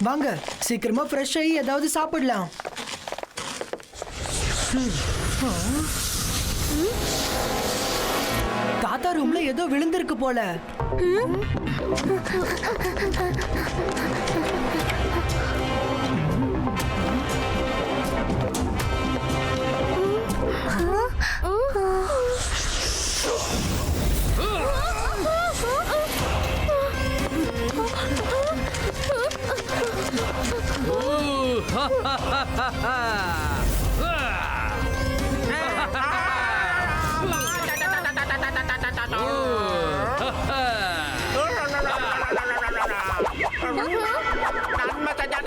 வாங்க சீக்கிரமா ஃப்ரெஷ் ஆகி ஏதாவது சாப்பிடலாம். தாத்தா ரூம்ல ஏதோ விழுந்திருக்கு போல.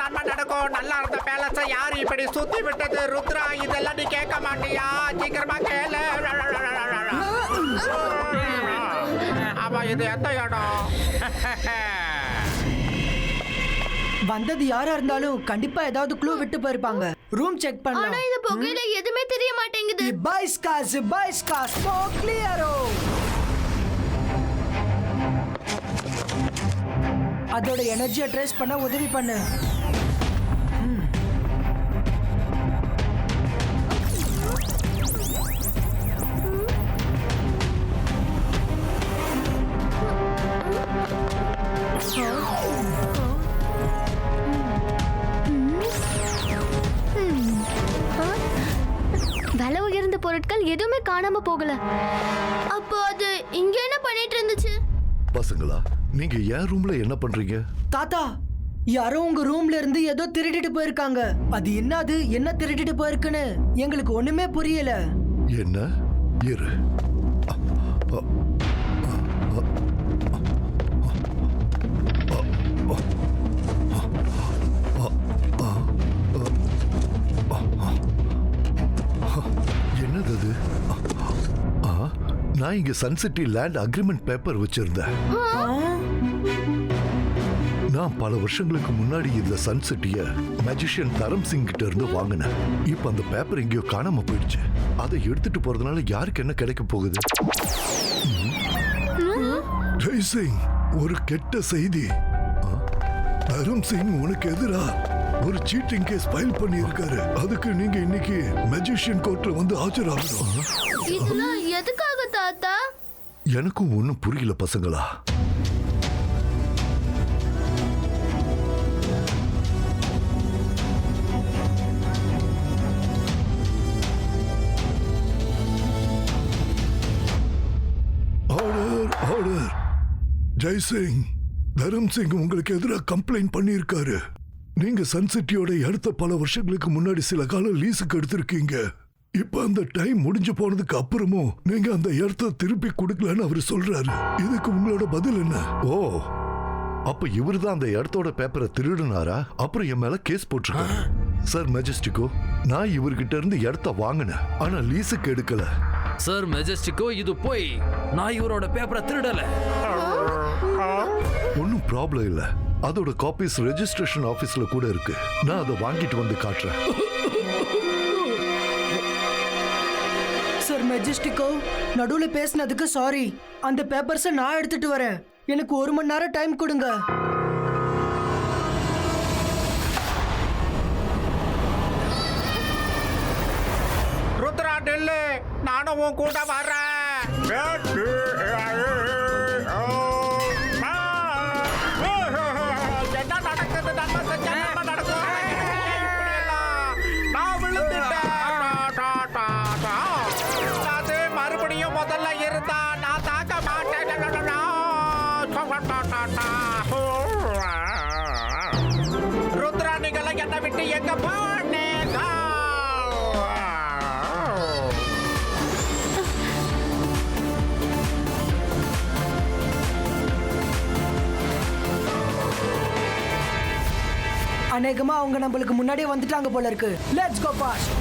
நன்மை நடக்கும். நல்லா இருந்த பேலஸ யாரு இப்படி சுத்தி விட்டது? ருத்ரா, இதெல்லாம் நீ கேட்க மாட்டியா? சீக்கிரமா கேளு. ஆமா, இது எந்த இடம்? வந்தது யாரா இருந்தாலும் கண்டிப்பா ஏதாவது க்ளூ விட்டு போயிருப்பாங்க. ரூம் செக் பண்ணலாம். ஆனா இந்த புகையில எதுவுமே தெரிய மாட்டேங்குது. Baisca, smoke clearo. அதோட எனர்ஜியை ட்ரேஸ் பண்ண உதவி பண்ணு. விலை உயர்ந்த பொருட்கள் எதுவுமே காணாம போகல. அப்போ அது இங்க என்ன பண்ணிட்டு இருந்துச்சு? பசங்களா, நீங்க என் ரூம்ல என்ன பண்றீங்க? தாத்தா, யாரோ உங்க ரூம்ல இருந்து ஏதோ திருடிட்டு போயிருக்காங்க. அது என்னது, என்ன திருடிட்டு போயிருக்குன்னு எங்களுக்கு ஒண்ணுமே புரியல. என்ன? இரு. என்னது அது? நான் இங்க சன்சிட்டி லேண்ட் அக்ரிமெண்ட் பேப்பர் வச்சிருந்தேன். நான் பல வருஷங்களுக்கு முன்னாடி இந்த சன்சிட்டிய மேஜிஷியன் தரம் சிங் கிட்ட இருந்து வாங்கினேன். இப்ப அந்த பேப்பர் எங்கேயோ காணாம போயிடுச்சு. அதை எடுத்துட்டு போறதுனால யாருக்கு என்ன கிடைக்க போகுது? ஜெய் சிங், ஒரு கெட்ட செய்தி. தரம் சிங் உனக்கு எதிரா ஒரு சீட்டிங் கேஸ் ஃபைல் பண்ணி இருக்காரு. அதுக்கு நீங்க இன்னைக்கு மேஜிஷியன் கோர்ட்ல வந்து ஆஜராகணும். இதெல்லாம் எதுக்காக தாத்தா? எனக்கும் ஒண்ணும் புரியல பசங்களா. Order, order. ஜெய் சிங், தரம் சிங் உங்களுக்கு எதிராக கம்ப்ளைண்ட் பண்ணியிருக்காரு. நீங்க சன்சிட்டியோட இடத்த பல வருஷங்களுக்கு முன்னாடி சில காலம் லீஸுக்கு எடுத்திருக்கீங்க. இப்ப அந்த டைம் முடிஞ்சு போனதுக்கு அப்புறமும் நீங்க அந்த இடத்த திருப்பி கொடுக்கலன்னு அவர் சொல்றாரு. இதுக்கு உங்களோட பதில் என்ன? ஓ, அப்ப இவருதான் அந்த இடத்தோட பேப்பரை திருடுனாரா? அப்புறம் என் மேல கேஸ் போட்டிருக்காரு. சார் மெஜஸ்டிகோ, நான் இவர்கிட்ட இருந்து இடத்த வாங்கினேன், ஆனா லீஸுக்கு எடுக்கல. சார் மெஜஸ்டிகோ, இது போய் நான் இவரோட பேப்பரை திருடல. ஒன்னும் ப்ராப்ளம் இல்ல. அதோட காப்பீஸ் ரெஜிஸ்ட்ரேஷன் ஆபீஸ்ல கூட இருக்கு. நான் அதை வாங்கிட்டு வந்து காட்டுறேன். சார் மெஜஸ்டிகோ, நடுவுல பேசினதுக்கு சாரி. அந்த பேப்பர்ஸை நான் எடுத்துட்டு வரேன். எனக்கு 1 மணி நேரம் டைம் கொடுங்க. ருத்ரா, டெல்லு, நானும் உன் கூட வரேன். என்ன நடக்குது? நன்மை செஞ்சா நன்மை நடக்கும். நான் விழுந்துட்டேன். அது மறுபடியும் முதல்ல இருந்தா நான் தாக்க மாட்டேன். ருத்ரா, நீங்கள என்னை விட்டு எங்க போனீங்க? அநேகமா அவங்க நம்மளுக்கு முன்னாடியே வந்துட்டாங்க போல இருக்கு. Let's go fast.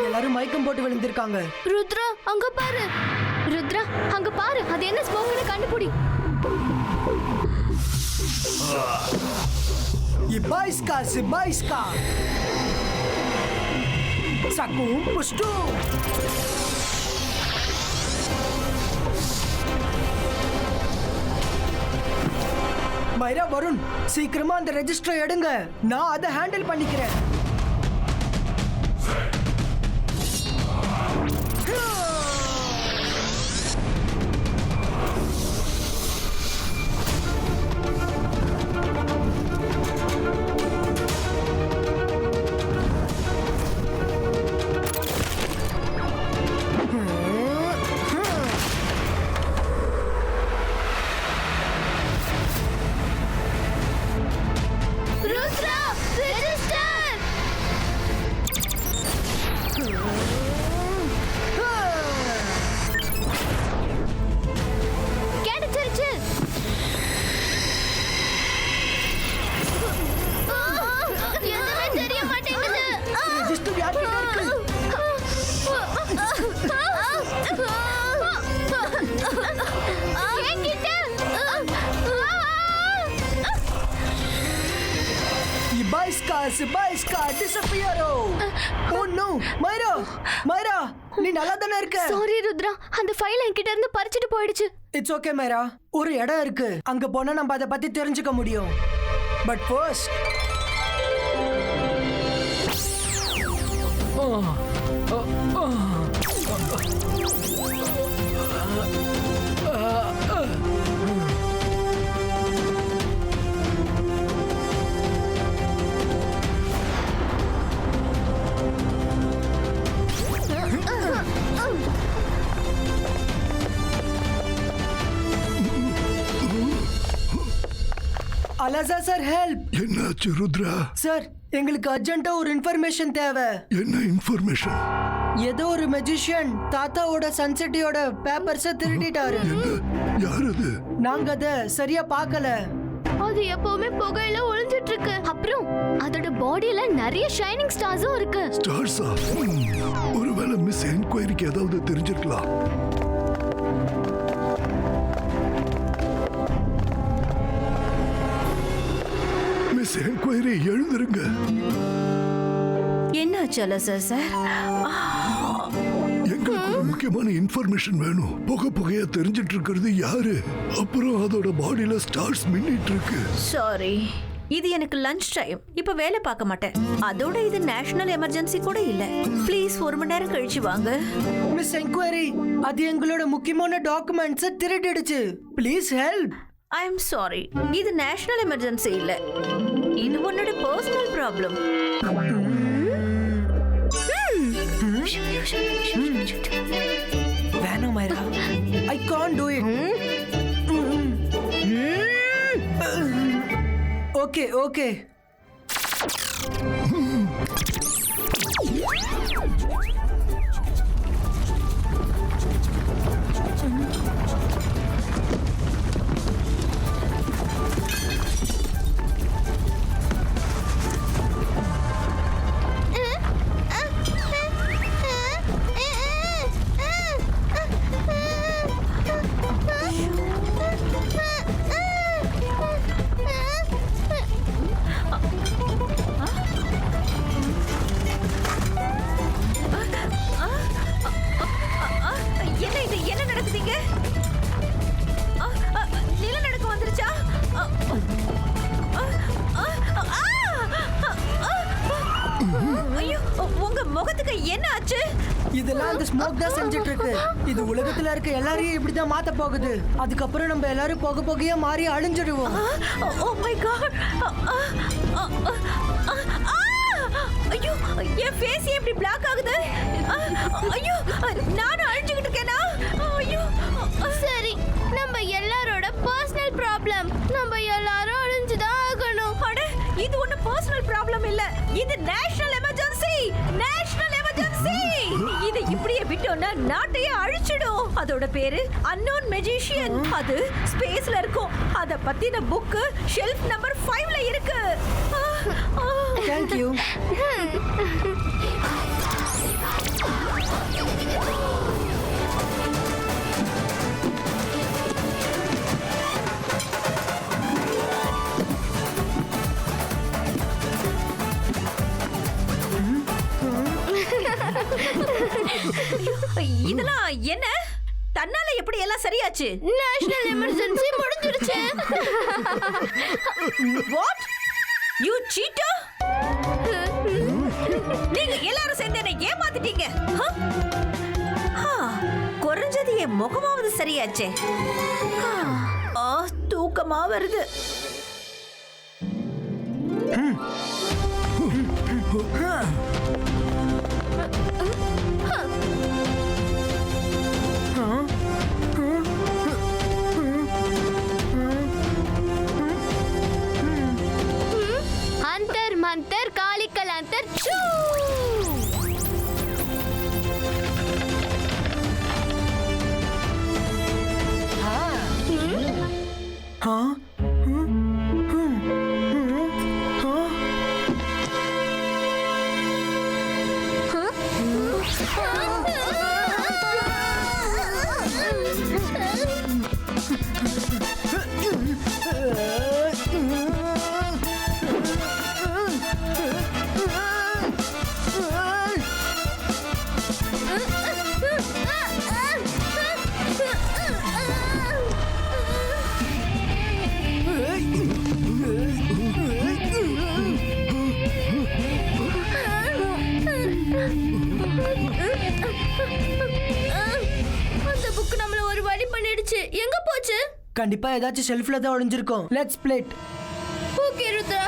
எல்லாரும் மயக்கம் போட்டு விழுந்திருக்காங்க. ருத்ரா, அங்க பாரு. ருத்ரா, அங்க பாரு. அது என்ன ஸ்மோக்னு கண்டுபிடி. Baisca. Sakum pustu. மைரா வருண் சீக்கிரமா அந்த ரெஜிஸ்டரை எடுங்க, நான் அதை ஹேண்டில் பண்ணிக்கிறேன். ருத்ரா ரெஜிஸ்டர். கிடைச்சிருச்சு. எதுவுமே தெரிய மாட்டேங்குது. ரெஜிஸ்டர் யார்கிட்ட இருக்கு? என்கிட்ட. Ibaiska disappearo. Oh no, மைரா நீ நல்லா தானே இருக்க? சாரி ருத்ரா, அந்த ஃபைல் என்கிட்ட இருந்து பறிச்சிட்டு போயிடுச்சு. இட்ஸ் ஓகே மைரா, ஒரு இடம் இருக்கு, அங்க போனா நம்ம அதை பத்தி தெரிஞ்சுக்க முடியும். But first Alasa sir help. என்னாச்சு ருத்ரா? சார் எங்களுக்கு அர்ஜென்ட்டா ஒரு இன்ஃபர்மேஷன் தேவை. என்ன இன்ஃபர்மேஷன்? ஏதோ ஒரு மெஜிஷியன் தாத்தாவோட சன்சிட்டியோட பேப்பர்ஸை திருடிட்டாரு. யார் அது? நாங்க அதை சரியா பார்க்கல. அது எப்பவுமே புகையில ஒளிஞ்சிட்டு இருக்கு. அப்புறம் அதோட பாடியில நிறைய ஷைனிங் ஸ்டார்ஸும் இருக்கு. ஸ்டார்ஸா? ஒருவேளை மிஸ் என்கொயரிக்கு ஏதாவது தெரிஞ்சிருக்கலாம். மிஸ் என்கொயரி எழுந்திருங்க. என்னாச்சு அலசா சார்? எங்களுக்கு ஒரு முக்கியமான இன்ஃபர்மேஷன் வேணும். புகையா தெரிஞ்சிட்டு இருக்கிறது யாரு? அப்புறம் அதோட பாடியில ஸ்டார்ஸ் மின்னிட்டு இருக்கு. சாரி, இது எனக்கு லஞ்ச் டைம். இப்ப வேலை பார்க்க மாட்டேன். அதோட இது நேஷனல் எமர்ஜென்சி கூட இல்ல. ப்ளீஸ் ஒரு மணி நேரம் கழிச்சு வாங்க. மிஸ் என்கொயரி, அது எங்களோட முக்கியமான டாக்குமெண்ட்ஸை திருடிடுச்சு. Please help. I am sorry, இது நேஷனல் எமர்ஜென்சி இல்ல. இது உன்னோட பர்சனல் ப்ராப்ளம். வேணாம் Myra, I can't do it. Okay okay. என்ன இது? என்ன நடக்குதுங்க? நிலநடுக்கம் வந்துருச்சா? ஐயோ, உங்க முகத்துக்கு என்ன ஆச்சு? இதெல்லாம் அந்த ஸ்மோக் தான் செஞ்சுட்டு இருக்கு. இது உலகத்துல இருக்க எல்லாரையும் இப்படிதான் மாத்த போகுது. அதுக்கப்புறம் நம்ம எல்லாரும் புகையா மாறி அழிஞ்சிடுவோம். Oh my God! ஐயோ, என் ஃபேஸ் எப்படி பிளாக் ஆகுது? ஐயோ, நானும் அழிஞ்சுக்கிட்டு இருக்கேனா? ஐயோ, சரி, நம்ம எல்லாரோட பர்சனல் ப்ராப்ளம். நம்ம எல்லாரும் அழிஞ்சுதான் ஆகணும். அட, இது ஒண்ணு பர்சனல் ப்ராப்ளம் இல்ல. இது நேஷனல் எமர்ஜென்சி. National emergency. இதை இப்படியே விட்டோம்னா நாட்டையே அழிச்சிடும். அதோட பேரு அன்னோன் மெஜிஷியன். அது ஸ்பேஸ்ல இருக்கும். அத பத்தின புக் ஷெல்ஃப் நம்பர் 5ல இருக்கு. Thank you. இதெல்லாம் என்ன? தன்னால எப்படி எல்லாம் சரியாச்சு? நேஷனல் எமர்ஜென்சி முடிஞ்சிருச்சு. What you seater? நீங்க எல்லாரும் சேர்ந்து என்ன ஏமாத்திட்டீங்க. குறைஞ்சது என் முகமாவது சரியாச்சே. தூக்கமா வருது. अंतर मंतर कालिकल अंतर छू. அந்த புக் நம்மள ஒரு வழி பண்ணிடுச்சு. எங்க போச்சு? கண்டிப்பா ஏதாச்சும் ஷெல்ஃப்ல தான் ஒளிஞ்சிருக்கும். Let's played. Okay Rudra.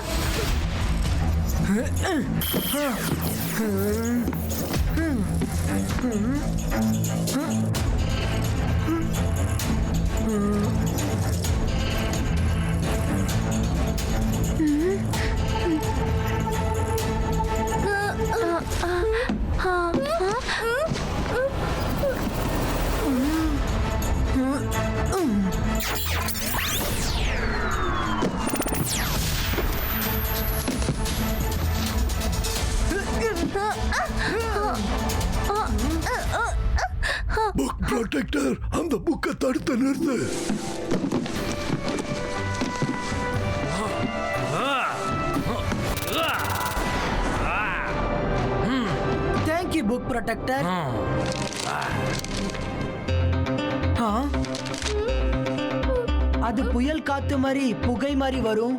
Book protector, அந்த புக்கை தடுத்து நிறுத்து. Thank you book protector. அது புயல் காத்து மாதிரி புகை மாதிரி வரும்.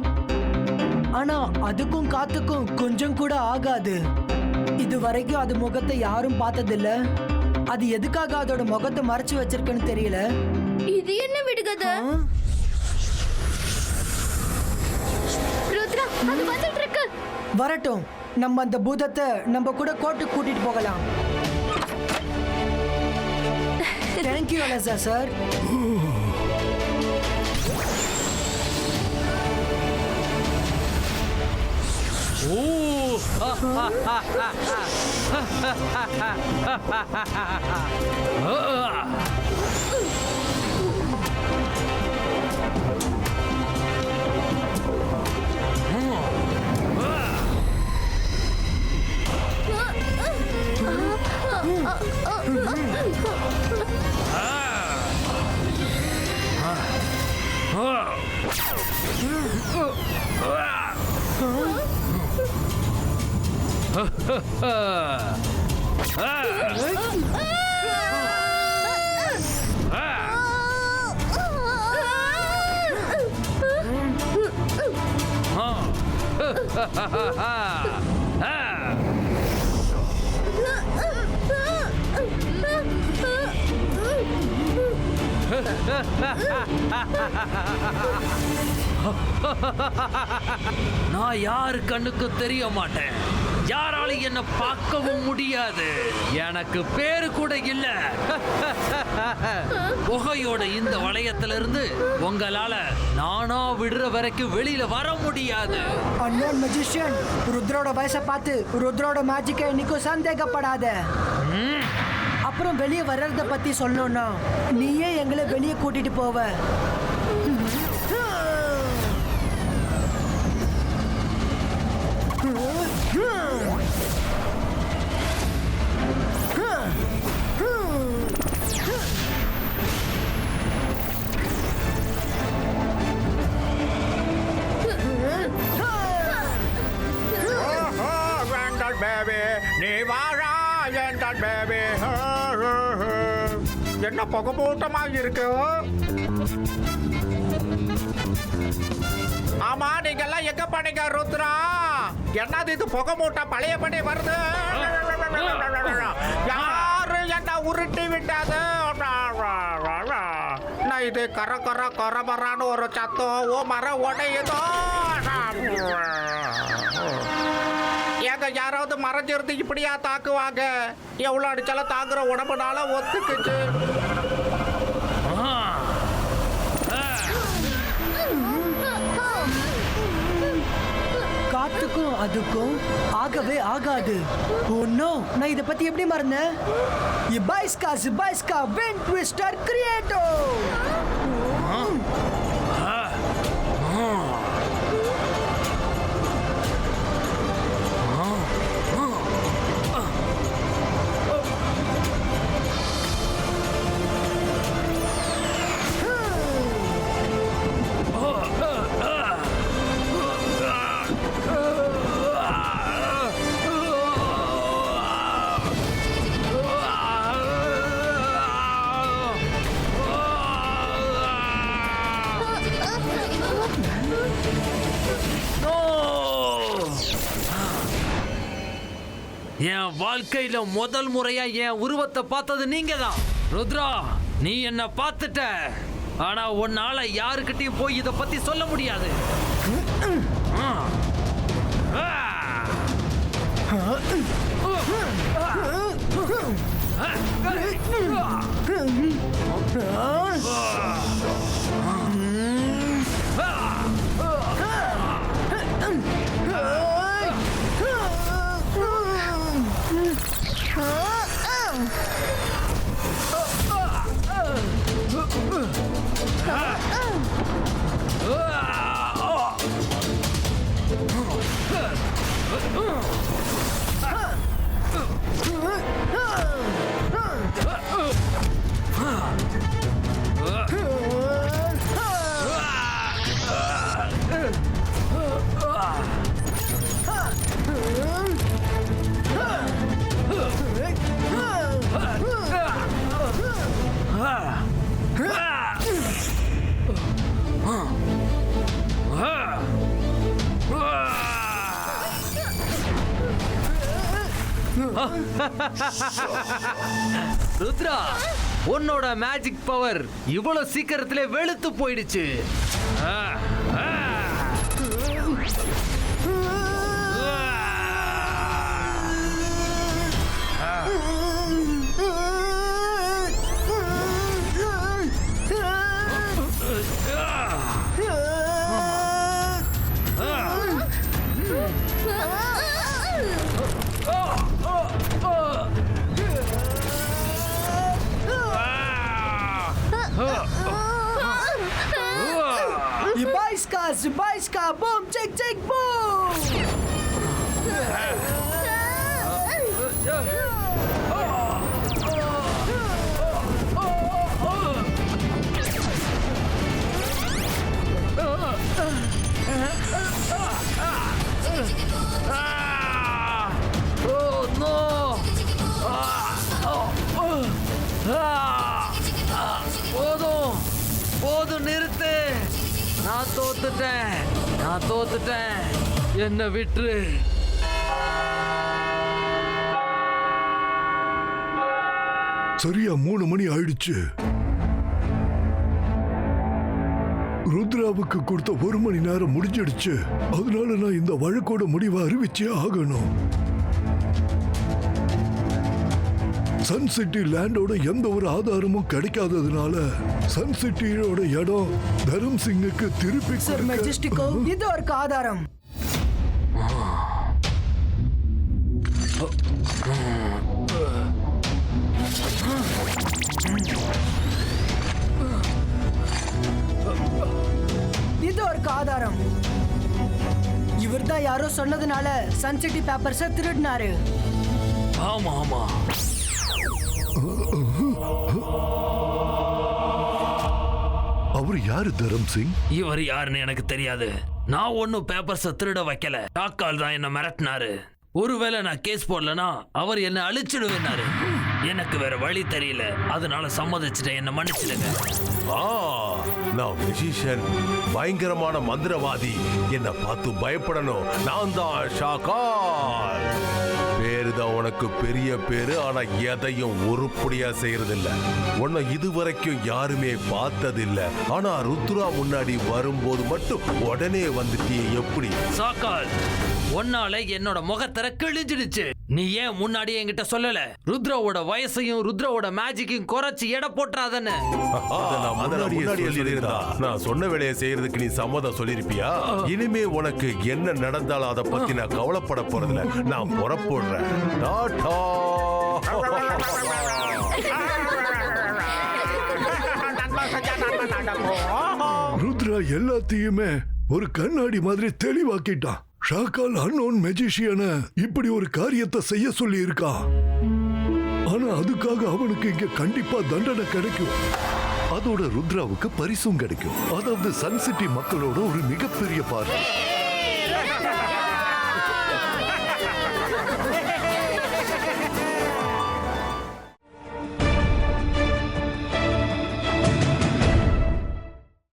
ஆனா அதுக்கும் காத்துக்கும் கொஞ்சம் கூட ஆகாது. இது வரைக்கும் அது முகத்தை யாரும் பார்த்ததில்ல. அது எதுக்காக அதோட முகத்தை மறைச்சு வச்சிருக்குன்னு தெரியல. இது என்ன விடுகதை? ருத்ரா, அது வந்துட்டு இருக்கு. வரட்டும், நம்ம அந்த பூதத்தை நம்ம கூட கோர்ட்டுக்கு கூட்டிட்டு போகலாம். Thank you Alasa sir. நான் யாரு கண்ணுக்கு தெரிய மாட்டேன். யாராலும் என்ன பார்க்கவும் முடியாது. எனக்கு பேரு கூட இல்ல. புகையோட இந்த வளையத்திலிருந்து உங்களால நானா விடுற வரைக்கும் வெளியில வர முடியாது. அன்னோன் மேஜிஷியன், ருத்ரோட வயசை பார்த்து ருத்ரோட மேஜிக்கை இன்னைக்கும் சந்தேகப்படாத. அப்புறம் வெளியே வர்றத பத்தி சொல்லணும்னா நீயே எங்களை வெளியே கூட்டிட்டு போவ. பேபி நீ வாழா என் பேபி என்ன புகமூட்டமாக இருக்கு. ஆமா, நீங்க எல்லாம் எங்க பண்ணீங்க ருத்ரா? என்னது இது புகமூட்டம் பழையபடி வருது? யாரு என்ன உருட்டி விட்டாது? நான் இது கரபரான்னு ஒரு சத்தம். ஓ மரம் உடையுதோ? ஏங்க யாராவது மறைஞ்சிருந்து இப்படியா தாக்குவாங்க? எவ்வளவு அடிச்சாலும் தாக்குற உடம்புனால ஒத்துக்குச்சு. காத்துக்கும் அதுக்கும் ஆகவே ஆகாது. ஒன்னோ நான் இத பத்தி எப்படி மறந்தேன்? இபாய்ஸ்கா விண்ட் ட்விஸ்டர் கிரியேட்டோ. என் வாழ்க்கையில முதல் முறையா என் உருவத்தை பார்த்தது நீங்க தான் ருத்ரா. நீ என்ன பார்த்துட்ட, ஆனா உன்னால யாருக்கிட்டையும் போய் இத பத்தி சொல்ல முடியாது. ருத்ரா, உன்னோட மேஜிக் பவர் இவ்வளவு சீக்கிரத்திலே வெளுத்து போயிடுச்சு. Zubaiska, boom, check, boom! Oh no! போதும் நிறுத்து. நான் தோத்துட்டேன். என்ன விட்டுரு. சரியா 3 மணி ஆயிடுச்சு. ருத்ராவுக்கு கொடுத்த 1 மணி நேரம் முடிஞ்சிடுச்சு. அதனால நான் இந்த வழக்கோட முடிவை அறிவிச்சே ஆகணும். சன் சிட்டி லேண்டோட எந்த ஒரு ஆதாரமும் கிடைக்காததுனால சன் சிட்டியோட இடம் தரம் சிங்குக்கு திருப்பி சார் மெஜஸ்டிகோ, இது ஒரு ஆதாரம். இது ஒரு ஆதாரம். இவர்தான் யாரோ சொன்னதுனால சன் சிட்டி பேப்பர்ஸை திருடினாரு. ஆமா. அவர் யாரு தரம் சிங்? இவர் யாருன்னு எனக்கு தெரியாது. நான் ஒன்னும் பேப்பர்ஸ திருட வைக்கல. டாக்கால் தான் என்ன மிரட்டினாரு. ஒருவேளை நான் கேஸ் போடலனா அவர் என்ன அழிச்சிடுவேனாரு. எனக்கு வேற வழி தெரியல, அதனால சம்மதிச்சுட்டேன், என்ன மன்னிச்சிடுங்க. நான் மெஜிஷியன், பயங்கரமான மந்திரவாதி. என்ன பார்த்து பயப்படணும். நான் தான் ஷாக்கால். பேருதான் உனக்கு பெரிய பேரு, ஆனா எதையும் உருப்படியா செய்யறதில்ல. உன்னை இதுவரைக்கும் யாருமே பார்த்ததில்ல. ஆனா ருத்ரா முன்னாடி வரும்போது மட்டும் உடனே வந்துட்டியே, எப்படி? சாக்கால், உன்னால என்னோட முகத்தர கிழிஞ்சிடுச்சு. நீ ஏன் முன்னாடி என்கிட்ட சொல்லல? ருத்ராவோட வயசையும் ருத்ராவோட மேஜிக்கையும் குறைச்சு எடை போட்டுறாதன்னு. அதை நான் முன்னாடியே சொல்லியிருந்தா நான் சொன்ன வேலையை செய்யறதுக்கு நீ சம்மதம் சொல்லிருப்பியா? இனிமே உனக்கு என்ன நடந்தாலும் அதை பத்தி நான் கவலைப்பட போறதில்ல. நான் புறப்படுறேன். டாடா. நன்மை செஞ்சா நன்மை நடக்கும். ருத்ரா எல்லாத்தையுமே ஒரு கண்ணாடி மாதிரி தெளிவாக்கிட்டான். ஷாக்கால் அன்னோன் மெஜிஷியனை இப்படி ஒரு காரியத்தை செய்ய சொல்லி இருக்கான். ஆனா அதுக்காக அவனுக்கு இங்க கண்டிப்பா தண்டனை கிடைக்கும். அதோட ருத்ராவுக்கு பரிசும் கிடைக்கும். அதாவது சன் சிட்டி மக்களோட ஒரு மிகப்பெரிய பார்வை.